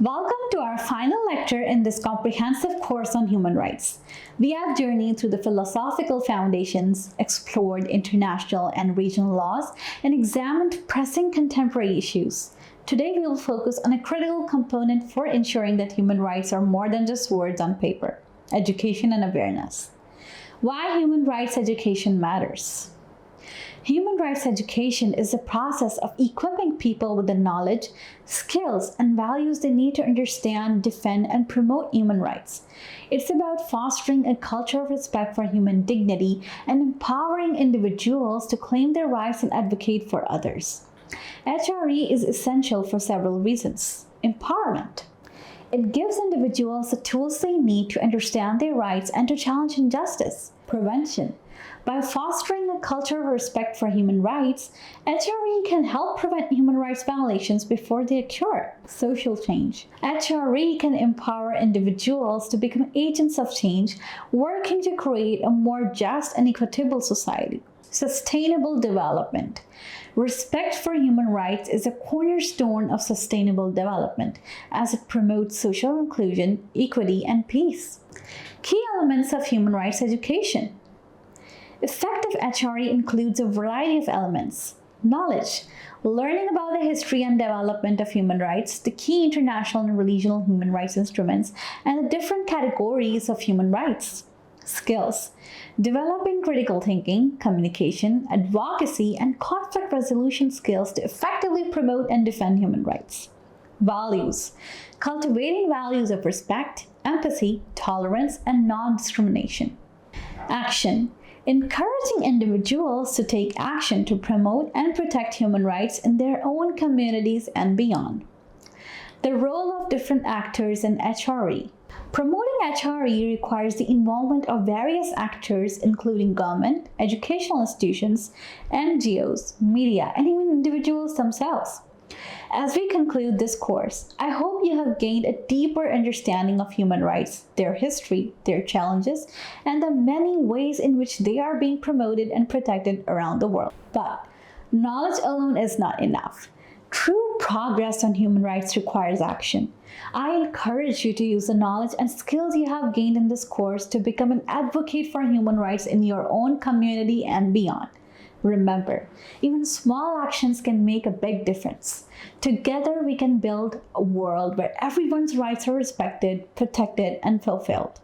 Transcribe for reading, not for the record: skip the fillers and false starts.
Welcome to our final lecture in this comprehensive course on human rights. We have journeyed through the philosophical foundations, explored international and regional laws, and examined pressing contemporary issues. Today we will focus on a critical component for ensuring that human rights are more than just words on paper: education and awareness. Why human rights education matters. Human rights education is the process of equipping people with the knowledge, skills, and values they need to understand, defend, and promote human rights. It's about fostering a culture of respect for human dignity and empowering individuals to claim their rights and advocate for others. HRE is essential for several reasons. Empowerment. It gives individuals the tools they need to understand their rights and to challenge injustice. Prevention. By fostering a culture of respect for human rights, HRE can help prevent human rights violations before they occur. Social change. HRE can empower individuals to become agents of change, working to create a more just and equitable society. Sustainable development. Respect for human rights is a cornerstone of sustainable development, as it promotes social inclusion, equity, and peace. Key elements of human rights education. Effective HRE includes a variety of elements. Knowledge. Learning about the history and development of human rights, the key international and regional human rights instruments, and the different categories of human rights. Skills. Developing critical thinking, communication, advocacy, and conflict resolution skills to effectively promote and defend human rights. Values. Cultivating values of respect, empathy, tolerance, and non-discrimination. Action. Encouraging individuals to take action to promote and protect human rights in their own communities and beyond. The role of different actors in HRE. Promoting HRE requires the involvement of various actors, including government, educational institutions, NGOs, media, and even individuals themselves. As we conclude this course, I hope you have gained a deeper understanding of human rights, their history, their challenges, and the many ways in which they are being promoted and protected around the world. But knowledge alone is not enough. True progress on human rights requires action. I encourage you to use the knowledge and skills you have gained in this course to become an advocate for human rights in your own community and beyond. Remember, even small actions can make a big difference. Together, we can build a world where everyone's rights are respected, protected, and fulfilled.